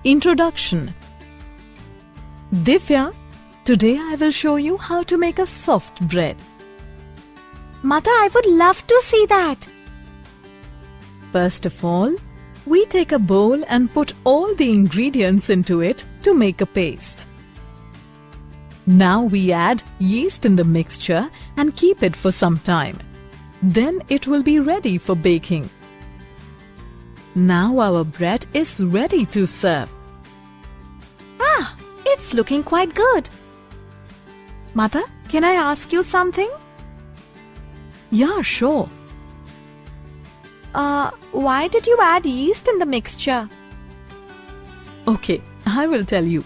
Introduction. Divya, today I will show you how to make a soft bread. Mother, I would love to see that. First of all, we take a bowl and put all the ingredients into it to make a paste. Now we add yeast in the mixture and keep it for some time. Then it will be ready for baking. Now our bread is ready to serve. It's looking quite good. Mother, can I ask you something? Yeah, sure. Why did you add yeast in the mixture? Okay, I will tell you.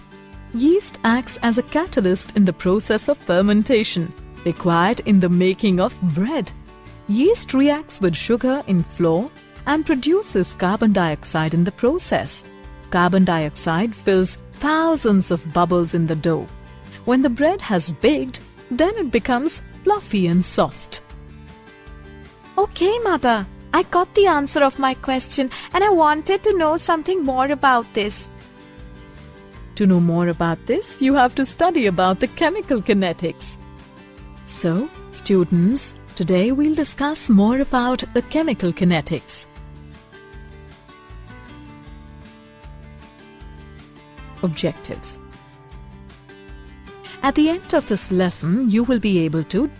Yeast acts as a catalyst in the process of fermentation required in the making of bread. Yeast reacts with sugar in flour and produces carbon dioxide in the process. Carbon dioxide fills thousands of bubbles in the dough. When the bread has baked, then it becomes fluffy and soft. Okay, Mother. I got the answer of my question and I wanted to know something more about this. To know more about this, you have to study about the chemical kinetics. So, students, today we'll discuss more about the chemical kinetics. Objectives. At the end of this lesson, you will be able to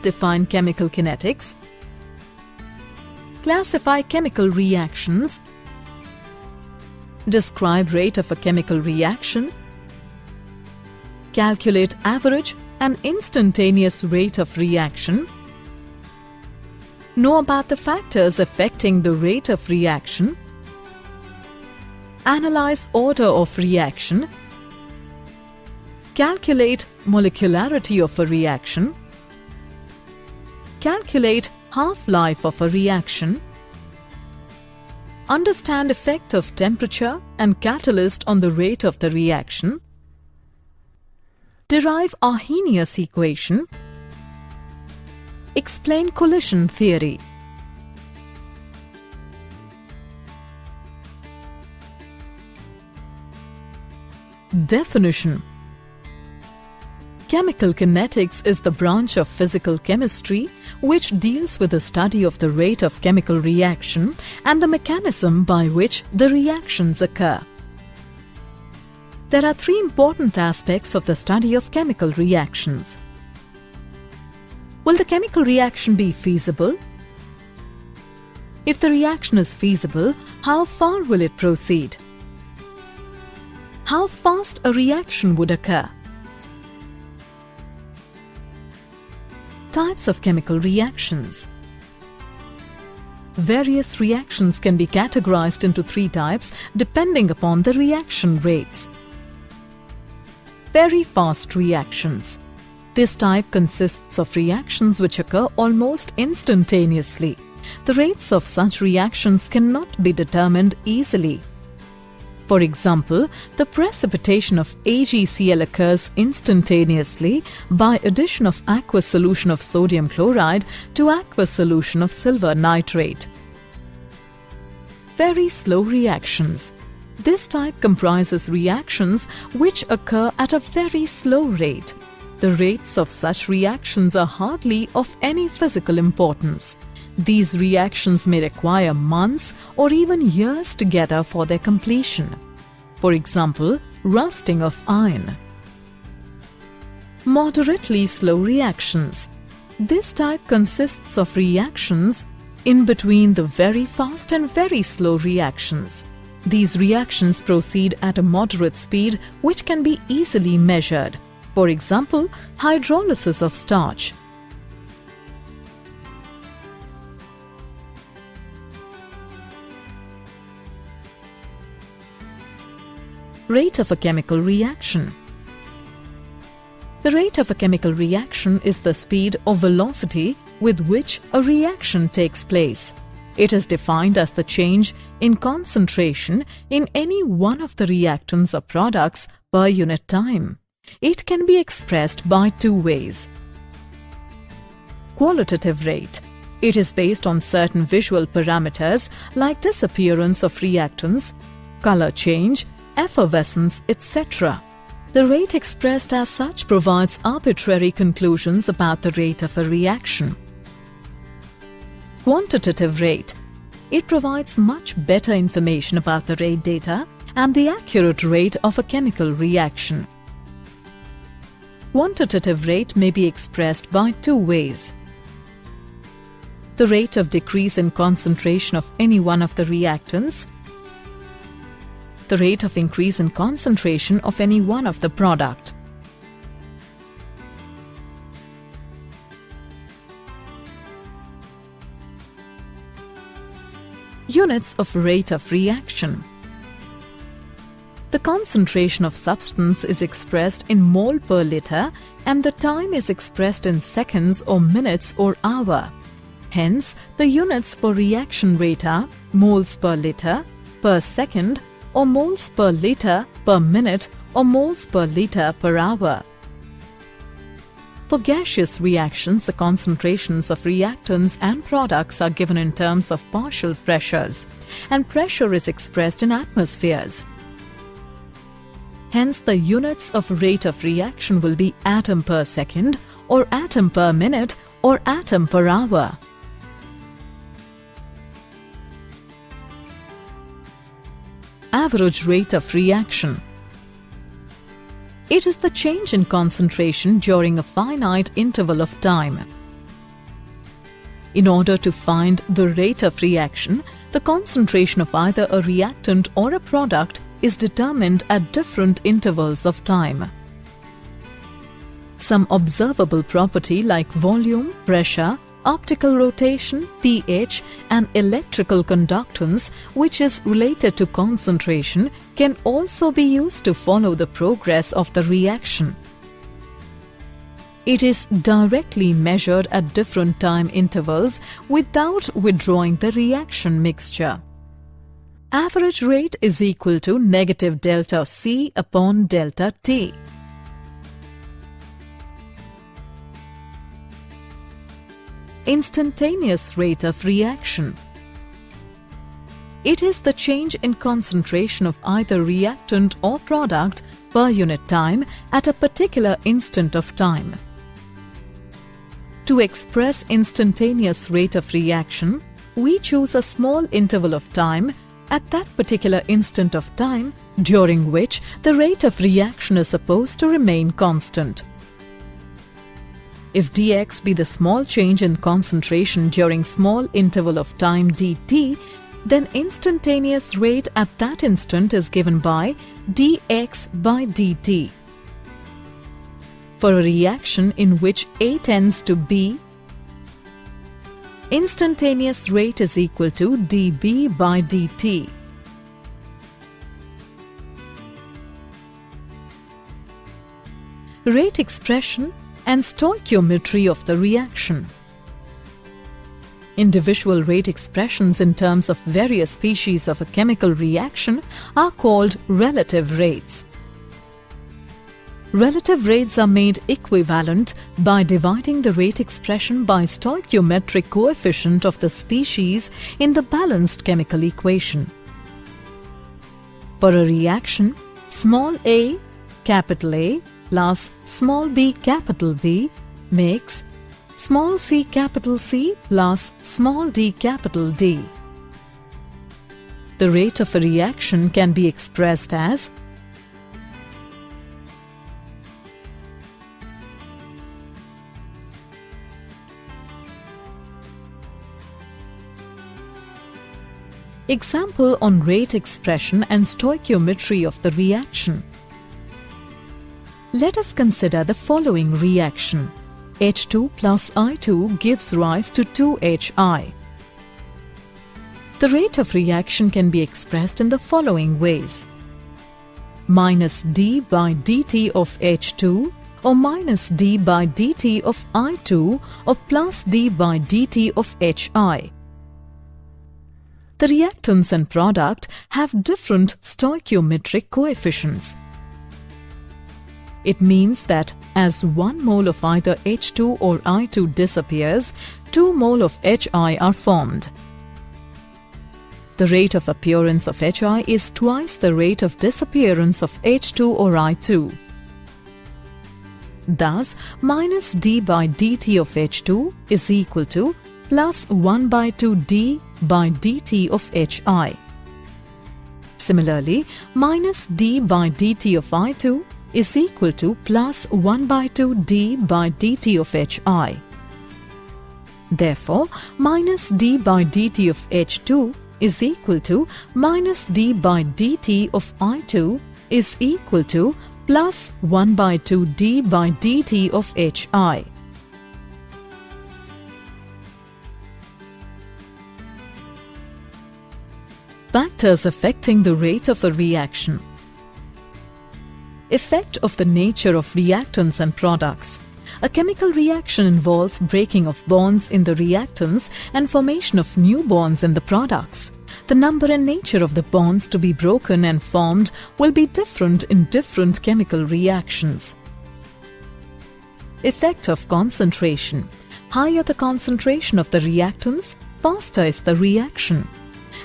define chemical kinetics, classify chemical reactions, describe rate of a chemical reaction, calculate average and instantaneous rate of reaction, know about the factors affecting the rate of reaction, analyze order of reaction, calculate molecularity of a reaction, calculate half-life of a reaction, understand effect of temperature and catalyst on the rate of the reaction, derive Arrhenius equation, explain collision theory. Definition. Chemical kinetics is the branch of physical chemistry which deals with the study of the rate of chemical reaction and the mechanism by which the reactions occur. There are three important aspects of the study of chemical reactions. Will the chemical reaction be feasible? If the reaction is feasible, how far will it proceed? How fast a reaction would occur? Types of chemical reactions. Various reactions can be categorized into three types depending upon the reaction rates. Very fast reactions. This type consists of reactions which occur almost instantaneously. The rates of such reactions cannot be determined easily. For example, the precipitation of AgCl occurs instantaneously by addition of aqueous solution of sodium chloride to aqueous solution of silver nitrate. Very slow reactions. This type comprises reactions which occur at a very slow rate. The rates of such reactions are hardly of any physical importance. These reactions may require months or even years together for their completion. For example, rusting of iron. Moderately slow reactions. This type consists of reactions in between the very fast and very slow reactions. These reactions proceed at a moderate speed which can be easily measured. For example, hydrolysis of starch. Rate of a chemical reaction. The rate of a chemical reaction is the speed or velocity with which a reaction takes place. It is defined as the change in concentration in any one of the reactants or products per unit time. It can be expressed by two ways. Qualitative rate. It is based on certain visual parameters like disappearance of reactants, color change, effervescence, etc. The rate expressed as such provides arbitrary conclusions about the rate of a reaction. Quantitative rate. It provides much better information about the rate data and the accurate rate of a chemical reaction. Quantitative rate may be expressed by two ways. The rate of decrease in concentration of any one of the reactants, the rate of increase in concentration of any one of the product. Units of rate of reaction. The concentration of substance is expressed in mole per liter and the time is expressed in seconds or minutes or hour. Hence, the units for reaction rate are moles per liter, per second, or moles per liter per minute, or moles per liter per hour. For gaseous reactions, the concentrations of reactants and products are given in terms of partial pressures, and pressure is expressed in atmospheres. Hence, the units of rate of reaction will be atom per second, or atom per minute, or atom per hour. Average rate of reaction. It is the change in concentration during a finite interval of time. In order to find the rate of reaction, the concentration of either a reactant or a product is determined at different intervals of time. Some observable property like volume, pressure, optical rotation, pH, and electrical conductance, which is related to concentration, can also be used to follow the progress of the reaction. It is directly measured at different time intervals without withdrawing the reaction mixture. Average rate is equal to negative delta C upon delta T. Instantaneous rate of reaction. It is the change in concentration of either reactant or product per unit time at a particular instant of time. To express instantaneous rate of reaction, we choose a small interval of time at that particular instant of time during which the rate of reaction is supposed to remain constant. If dx be the small change in concentration during small interval of time dt, then instantaneous rate at that instant is given by dx by dt. For a reaction in which A tends to B, instantaneous rate is equal to dB by dt. Rate expression and stoichiometry of the reaction. Individual rate expressions in terms of various species of a chemical reaction are called relative rates. Relative rates are made equivalent by dividing the rate expression by stoichiometric coefficient of the species in the balanced chemical equation. For a reaction, small a, capital A, plus small b, capital B makes small c, capital C plus small d, capital D. The rate of a reaction can be expressed as Example on rate expression and stoichiometry of the reaction. Let us consider the following reaction. H2 plus I2 gives rise to 2HI. The rate of reaction can be expressed in the following ways. Minus d by dt of H2 or minus d by dt of I2 or plus d by dt of HI. The reactants and product have different stoichiometric coefficients. It means that as 1 mole of either H2 or I2 disappears, 2 mole of HI are formed. The rate of appearance of Hi is twice the rate of disappearance of H2 or I2. Thus, minus d by dt of H2 is equal to plus 1 by 2 d by dt of Hi. Similarly, minus d by dt of I2 is equal to plus 1 by 2 d by dt of Hi. Therefore, minus d by dt of H2 is equal to minus d by dt of I2 is equal to plus 1 by 2 d by dt of Hi. Factors affecting the rate of a reaction. Effect of the nature of reactants and products. A chemical reaction involves breaking of bonds in the reactants and formation of new bonds in the products. The number and nature of the bonds to be broken and formed will be different in different chemical reactions. Effect of concentration. Higher the concentration of the reactants, faster is the reaction.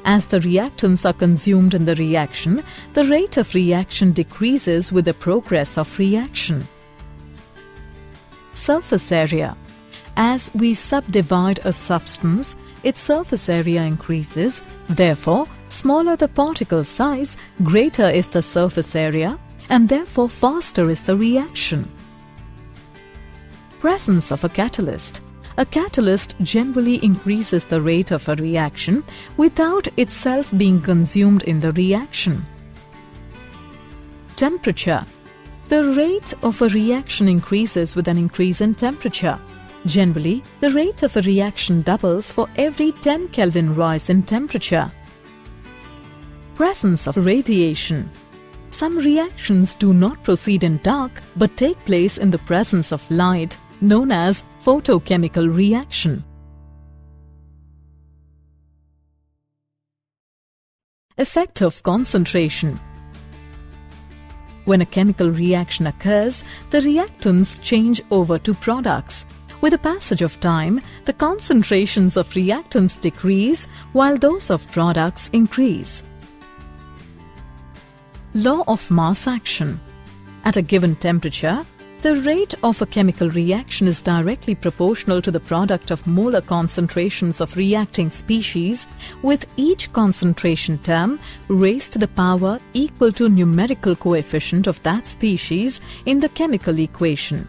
As the reactants are consumed in the reaction, the rate of reaction decreases with the progress of reaction. Surface area. As we subdivide a substance, its surface area increases. Therefore, smaller the particle size, greater is the surface area, and therefore faster is the reaction. Presence of a catalyst. A catalyst generally increases the rate of a reaction without itself being consumed in the reaction. Temperature. The rate of a reaction increases with an increase in temperature. Generally, the rate of a reaction doubles for every 10 Kelvin rise in temperature. Presence of radiation. Some reactions do not proceed in dark but take place in the presence of light, known as photochemical reaction. Effect of concentration. When a chemical reaction occurs, the reactants change over to products. With the passage of time, the concentrations of reactants decrease while those of products increase. Law of mass action. At a given temperature, the rate of a chemical reaction is directly proportional to the product of molar concentrations of reacting species, with each concentration term raised to the power equal to numerical coefficient of that species in the chemical equation.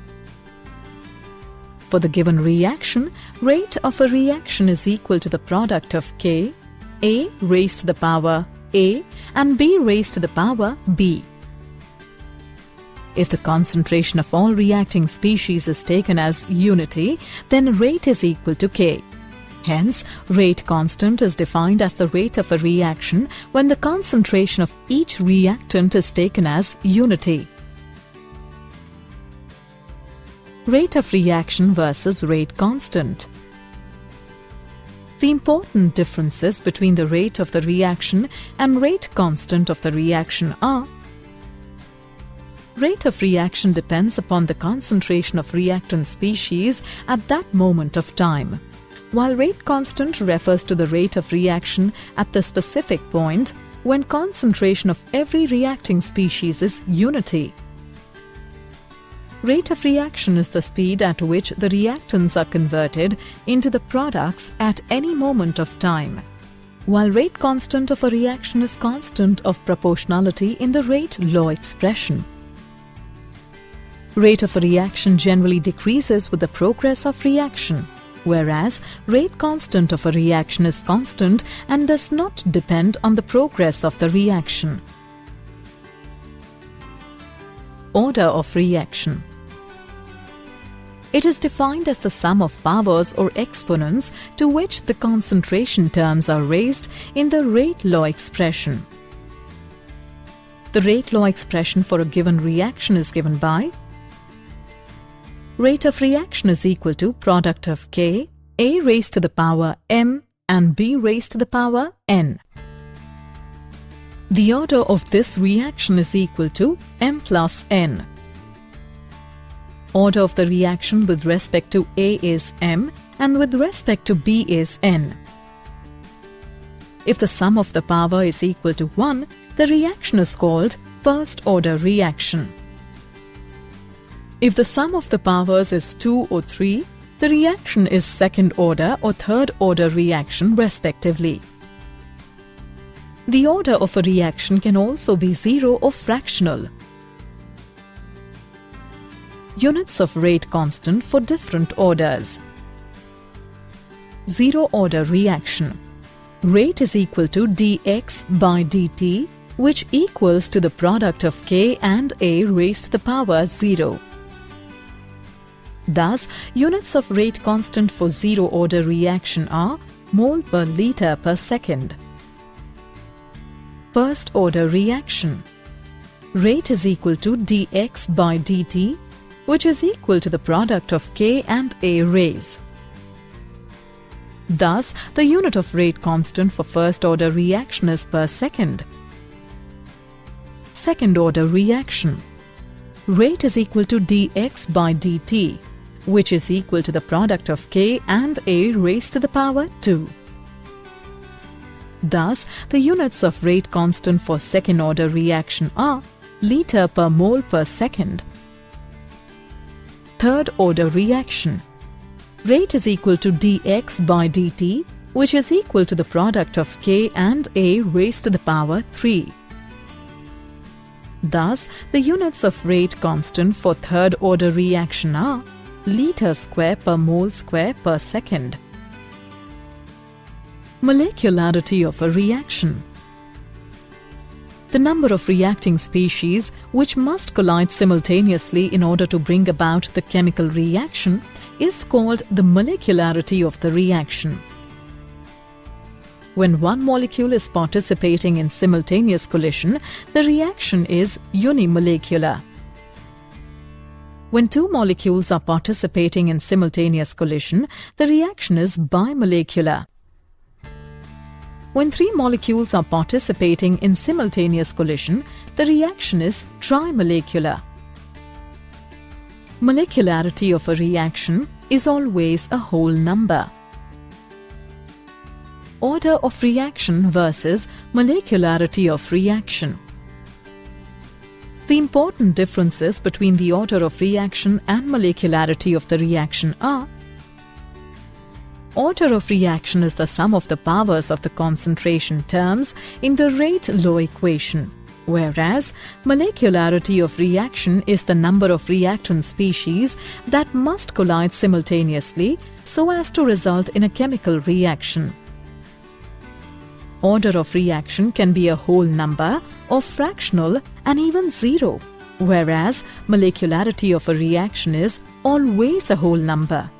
For the given reaction, rate of a reaction is equal to the product of K, A raised to the power A, and B raised to the power B. If the concentration of all reacting species is taken as unity, then rate is equal to K. Hence, rate constant is defined as the rate of a reaction when the concentration of each reactant is taken as unity. Rate of reaction versus rate constant. The important differences between the rate of the reaction and rate constant of the reaction are: rate of reaction depends upon the concentration of reactant species at that moment of time, while rate constant refers to the rate of reaction at the specific point when concentration of every reacting species is unity. Rate of reaction is the speed at which the reactants are converted into the products at any moment of time, while rate constant of a reaction is constant of proportionality in the rate law expression. Rate of a reaction generally decreases with the progress of reaction, whereas rate constant of a reaction is constant and does not depend on the progress of the reaction. Order of reaction. It is defined as the sum of powers or exponents to which the concentration terms are raised in the rate law expression. The rate law expression for a given reaction is given by: rate of reaction is equal to product of K, A raised to the power M and B raised to the power N. The order of this reaction is equal to M plus N. Order of the reaction with respect to A is M and with respect to B is N. If the sum of the power is equal to 1, the reaction is called first-order reaction. If the sum of the powers is 2 or 3, the reaction is second-order or third-order reaction respectively. The order of a reaction can also be 0 or fractional. Units of rate constant for different orders. Zero-order reaction. Rate is equal to dx by dt, which equals to the product of K and A raised to the power 0. Thus, units of rate constant for zero-order reaction are mole per liter per second. First-order reaction. Rate is equal to dx by dt, which is equal to the product of K and A raise. Thus, the unit of rate constant for first-order reaction is per second. Second-order reaction. Rate is equal to dx by dt, which is equal to the product of K and A raised to the power 2. Thus, the units of rate constant for second-order reaction are liter per mole per second. Third-order reaction. Rate is equal to dx by dt, which is equal to the product of K and A raised to the power 3. Thus, the units of rate constant for third-order reaction are liter square per mole square per second. Molecularity of a reaction. The number of reacting species which must collide simultaneously in order to bring about the chemical reaction is called the molecularity of the reaction. When one molecule is participating in simultaneous collision, the reaction is unimolecular. When two molecules are participating in simultaneous collision, the reaction is bimolecular. When three molecules are participating in simultaneous collision, the reaction is trimolecular. Molecularity of a reaction is always a whole number. Order of reaction versus molecularity of reaction. The important differences between the order of reaction and molecularity of the reaction are: order of reaction is the sum of the powers of the concentration terms in the rate law equation, whereas molecularity of reaction is the number of reactant species that must collide simultaneously so as to result in a chemical reaction. Order of reaction can be a whole number or fractional and even 0, whereas molecularity of a reaction is always a whole number.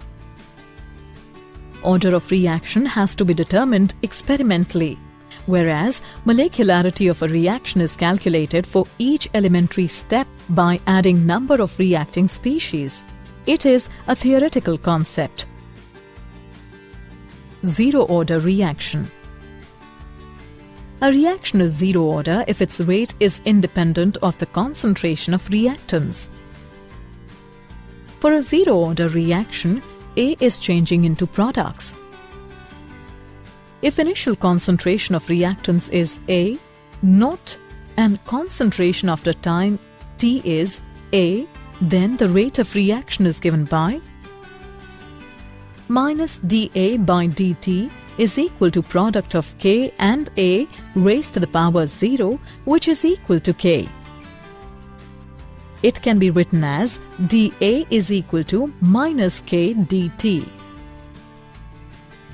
Order of reaction has to be determined experimentally, whereas molecularity of a reaction is calculated for each elementary step by adding number of reacting species. It is a theoretical concept. Zero-order reaction. A reaction is zero-order if its rate is independent of the concentration of reactants. For a zero-order reaction, A is changing into products. If initial concentration of reactants is A, naught, and concentration after time T is A, then the rate of reaction is given by minus dA by dt is equal to product of K and A raised to the power 0, which is equal to K. It can be written as dA is equal to minus K dt.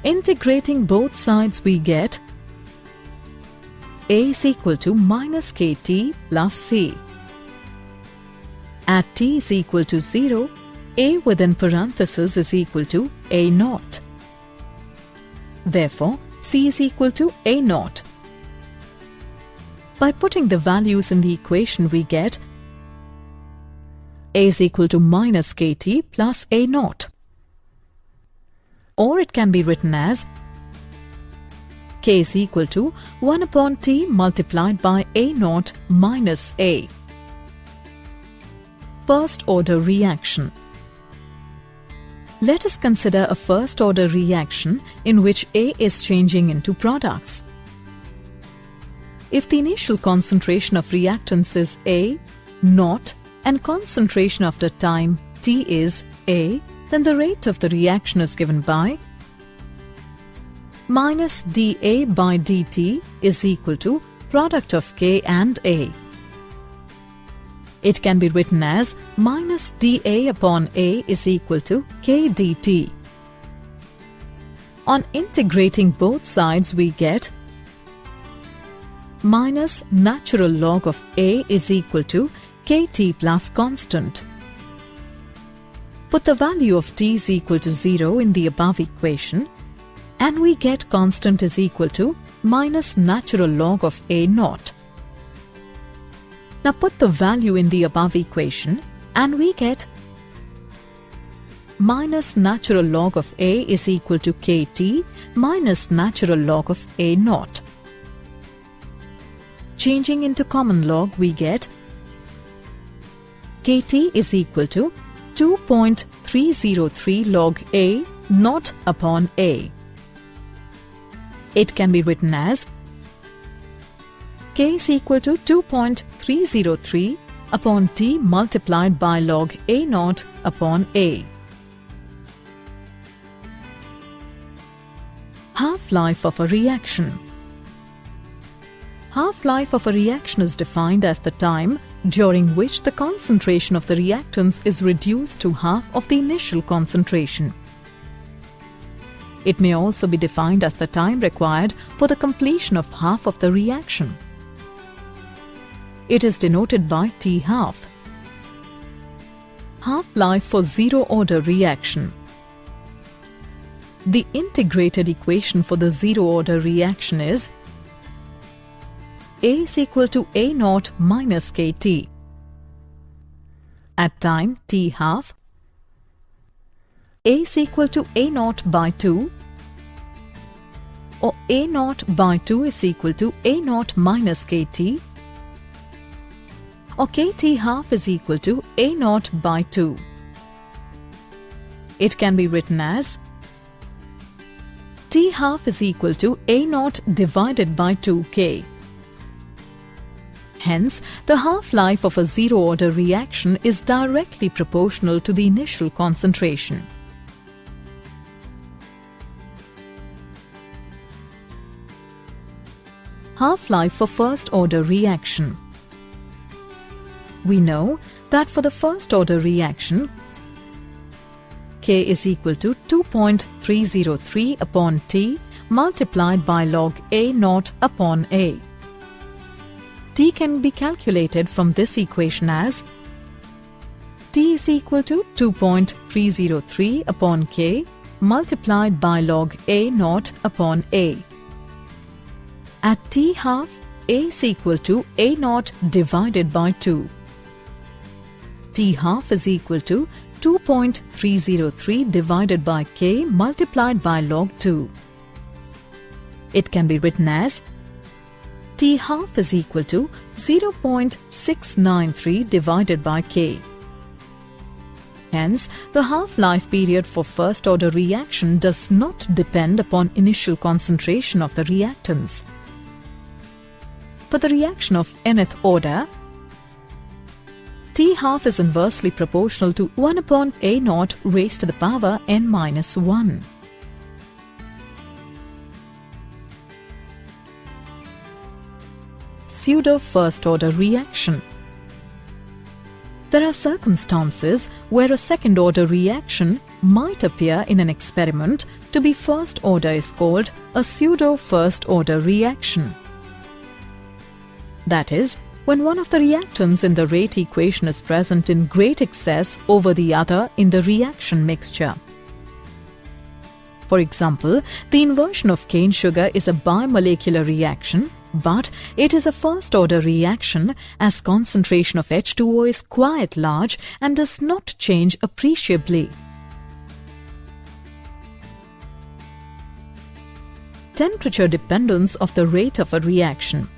Integrating both sides, we get A is equal to minus KT plus C. At T is equal to 0, A within parenthesis is equal to A naught. Therefore, C is equal to A naught. By putting the values in the equation, we get A is equal to minus KT plus A naught. Or it can be written as K is equal to 1 upon T multiplied by A naught minus A. First-order reaction. Let us consider a first-order reaction in which A is changing into products. if the initial concentration of reactants is A, naught, and concentration after time T is A, then the rate of the reaction is given by minus dA by dt is equal to product of K and A. It can be written as minus dA upon A is equal to K dt. On integrating both sides, we get minus natural log of A is equal to Kt plus constant. Put the value of T is equal to 0 in the above equation, and we get constant is equal to minus natural log of A naught. Now put the value in the above equation, and we get minus natural log of A is equal to Kt minus natural log of A naught. Changing into common log, we get Kt is equal to 2.303 log A naught upon A. It can be written as K is equal to 2.303 upon T multiplied by log A naught upon A. Half-life of a reaction. Half-life of a reaction is defined as the time during which the concentration of the reactants is reduced to half of the initial concentration. It may also be defined as the time required for the completion of half of the reaction. It is denoted by T half. Half-life for zero-order reaction. The integrated equation for the zero-order reaction is A is equal to A naught minus Kt. At time T half, A is equal to A naught by 2, or A naught by 2 is equal to A naught minus Kt, or Kt half is equal to A naught by 2. It can be written as T half is equal to A naught divided by 2K. Hence, the half-life of a zero-order reaction is directly proportional to the initial concentration. Half-life for first-order reaction. We know that for the first-order reaction, K is equal to 2.303 upon T multiplied by log A naught upon A. T can be calculated from this equation as T is equal to 2.303 upon K multiplied by log A naught upon A. At T half, A is equal to A naught divided by 2. T half is equal to 2.303 divided by K multiplied by log 2. It can be written as T half is equal to 0.693 divided by K. Hence, the half-life period for first-order reaction does not depend upon initial concentration of the reactants. For the reaction of nth order, T half is inversely proportional to 1 upon A naught raised to the power n minus 1. Pseudo-first-order reaction. There are circumstances where a second-order reaction might appear in an experiment to be first-order is called a pseudo-first-order reaction. That is, when one of the reactants in the rate equation is present in great excess over the other in the reaction mixture. For example, the inversion of cane sugar is a bimolecular reaction, but it is a first-order reaction as concentration of H2O is quite large and does not change appreciably. Temperature dependence of the rate of a reaction.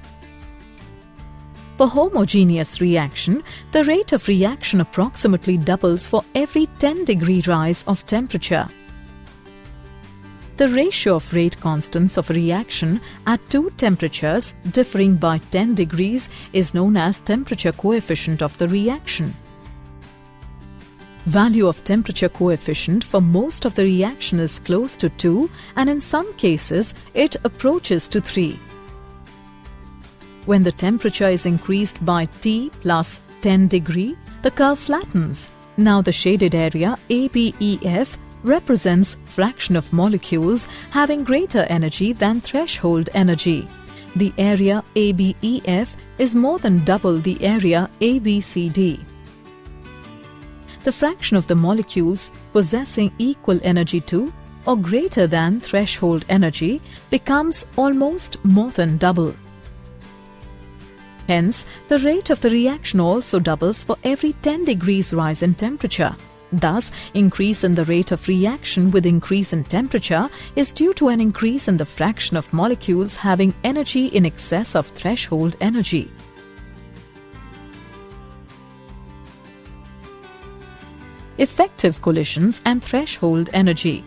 For homogeneous reaction, the rate of reaction approximately doubles for every 10-degree rise of temperature. the ratio of rate constants of a reaction at two temperatures differing by 10 degrees is known as temperature coefficient of the reaction. Value of temperature coefficient for most of the reaction is close to 2 and in some cases it approaches to 3. When the temperature is increased by T plus 10 degree, the curve flattens. Now the shaded area ABEF represents fraction of molecules having greater energy than threshold energy. The area ABEF is more than double the area ABCD. The fraction of the molecules possessing equal energy to or greater than threshold energy becomes almost more than double. Hence, the rate of the reaction also doubles for every 10 degrees rise in temperature. Thus, increase in the rate of reaction with increase in temperature is due to an increase in the fraction of molecules having energy in excess of threshold energy. Effective collisions and threshold energy.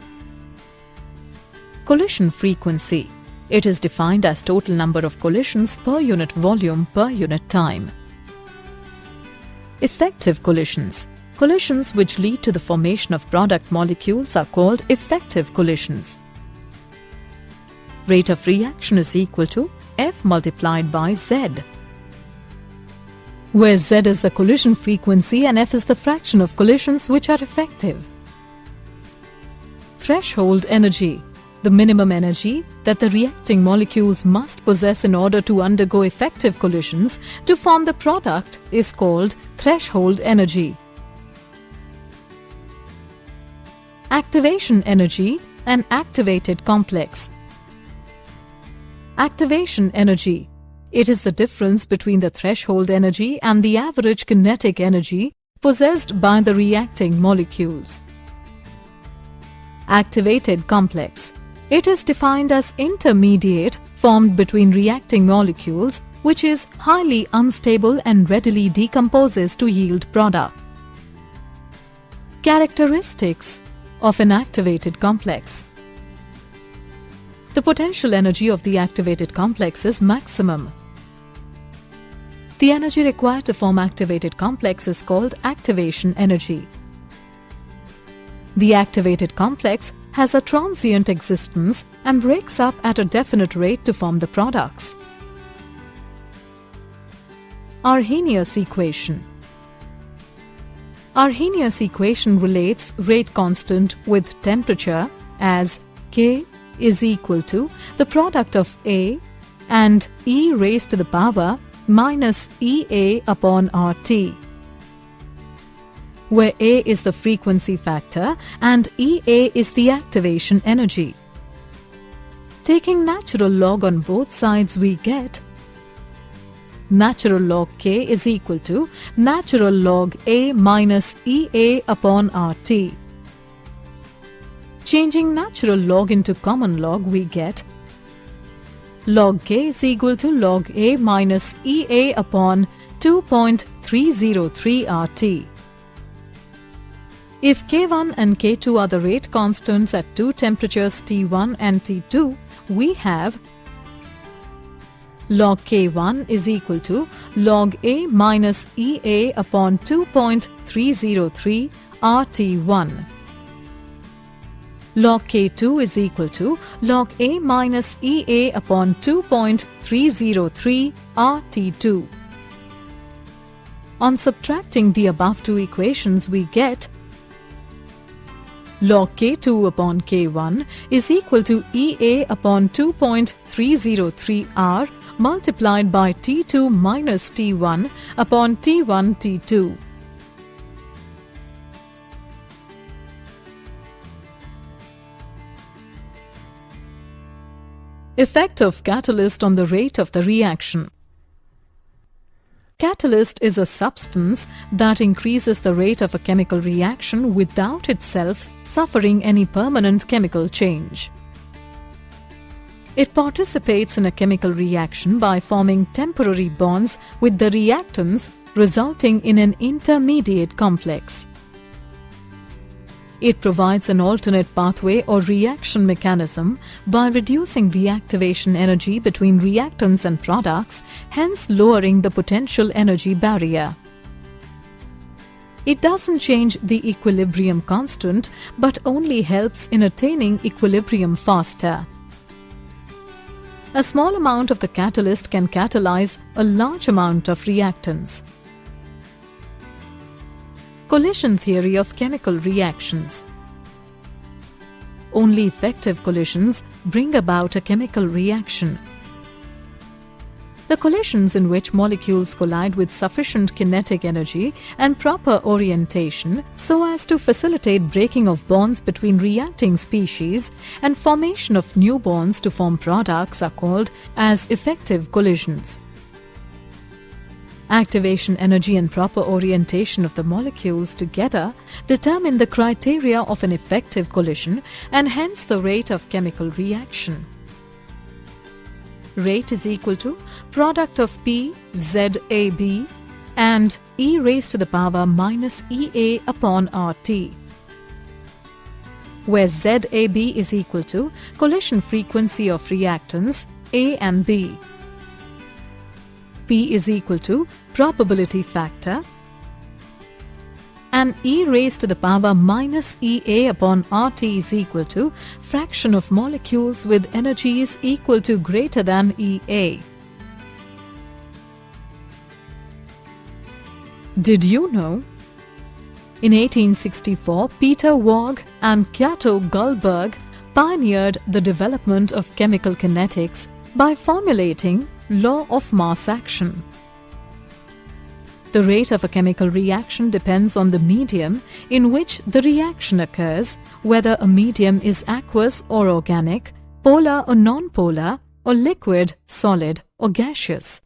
Collision frequency. It is defined as total number of collisions per unit volume per unit time. Effective collisions. Collisions which lead to the formation of product molecules are called effective collisions. Rate of reaction is equal to F multiplied by Z, where Z is the collision frequency and F is the fraction of collisions which are effective. Threshold energy. The minimum energy that the reacting molecules must possess in order to undergo effective collisions to form the product is called threshold energy. Activation energy and activated complex. Activation energy. It is the difference between the threshold energy and the average kinetic energy possessed by the reacting molecules. Activated complex. It is defined as intermediate formed between reacting molecules which is highly unstable and readily decomposes to yield product. Characteristics of an activated complex. The potential energy of the activated complex is maximum. The energy required to form activated complex is called activation energy. The activated complex has a transient existence and breaks up at a definite rate to form the products. Arrhenius Equation. Arrhenius Equation relates rate constant with temperature as K is equal to the product of A and E raised to the power minus EA upon RT, where A is the frequency factor and EA is the activation energy. Taking natural log on both sides, we get natural log K is equal to natural log A minus EA upon RT. Changing natural log into common log, we get log K is equal to log A minus EA upon 2.303 RT. If K1 and K2 are the rate constants at two temperatures T1 and T2, we have log K1 is equal to log A minus EA upon 2.303 RT1. Log K2 is equal to log A minus EA upon 2.303 RT2. On subtracting the above two equations, we get log K2 upon K1 is equal to EA upon 2.303 R multiplied by T2 minus T1 upon T1 T2. Effect of catalyst on the rate of the reaction. Catalyst is a substance that increases the rate of a chemical reaction without itself suffering any permanent chemical change. It participates in a chemical reaction by forming temporary bonds with the reactants, resulting in an intermediate complex. It provides an alternate pathway or reaction mechanism by reducing the activation energy between reactants and products, hence lowering the potential energy barrier. It doesn't change the equilibrium constant but only helps in attaining equilibrium faster. A small amount of the catalyst can catalyze a large amount of reactants. Collision theory of chemical reactions. Only effective collisions bring about a chemical reaction. The collisions in which molecules collide with sufficient kinetic energy and proper orientation so as to facilitate breaking of bonds between reacting species and formation of new bonds to form products are called as effective collisions. Activation energy and proper orientation of the molecules together determine the criteria of an effective collision and hence the rate of chemical reaction. Rate is equal to product of P ZAB and e raised to the power minus EA upon RT, where ZAB is equal to collision frequency of reactants A and B. P is equal to probability factor, and e raised to the power minus EA upon RT is equal to fraction of molecules with energies equal to greater than EA. Did you know? In 1864, Peter Waugh and Cato Gullberg pioneered the development of chemical kinetics by formulating law of mass action. The rate of a chemical reaction depends on the medium in which the reaction occurs, whether a medium is aqueous or organic, polar or non-polar, or liquid, solid, or gaseous.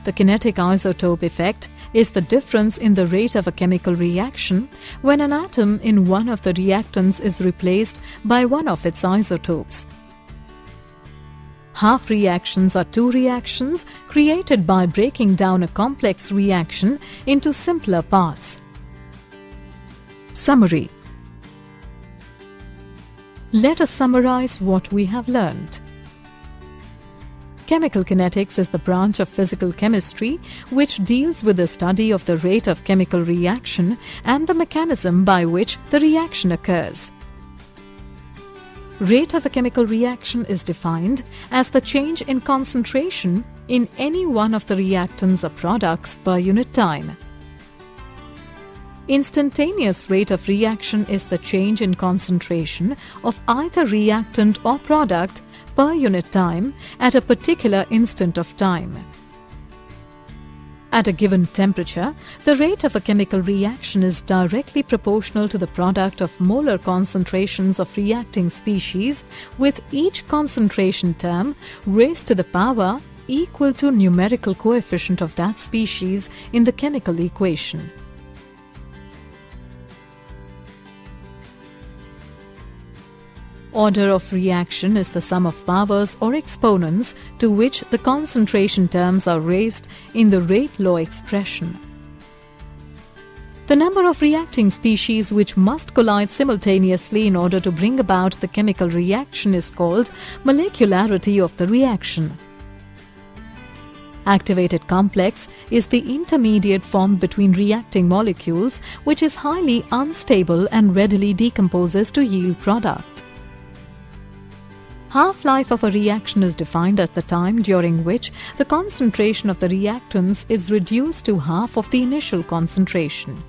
The kinetic isotope effect is the difference in the rate of a chemical reaction when an atom in one of the reactants is replaced by one of its isotopes. Half reactions are two reactions created by breaking down a complex reaction into simpler parts. Summary. Let us summarize what we have learned. Chemical kinetics is the branch of physical chemistry which deals with the study of the rate of chemical reaction and the mechanism by which the reaction occurs. Rate of a chemical reaction is defined as the change in concentration in any one of the reactants or products per unit time. Instantaneous rate of reaction is the change in concentration of either reactant or product per unit time at a particular instant of time. At a given temperature, the rate of a chemical reaction is directly proportional to the product of molar concentrations of reacting species, with each concentration term raised to the power equal to numerical coefficient of that species in the chemical equation. Order of reaction is the sum of powers or exponents to which the concentration terms are raised in the rate law expression. The number of reacting species which must collide simultaneously in order to bring about the chemical reaction is called molecularity of the reaction. Activated complex is the intermediate formed between reacting molecules which is highly unstable and readily decomposes to yield product. Half-life of a reaction is defined as the time during which the concentration of the reactants is reduced to half of the initial concentration.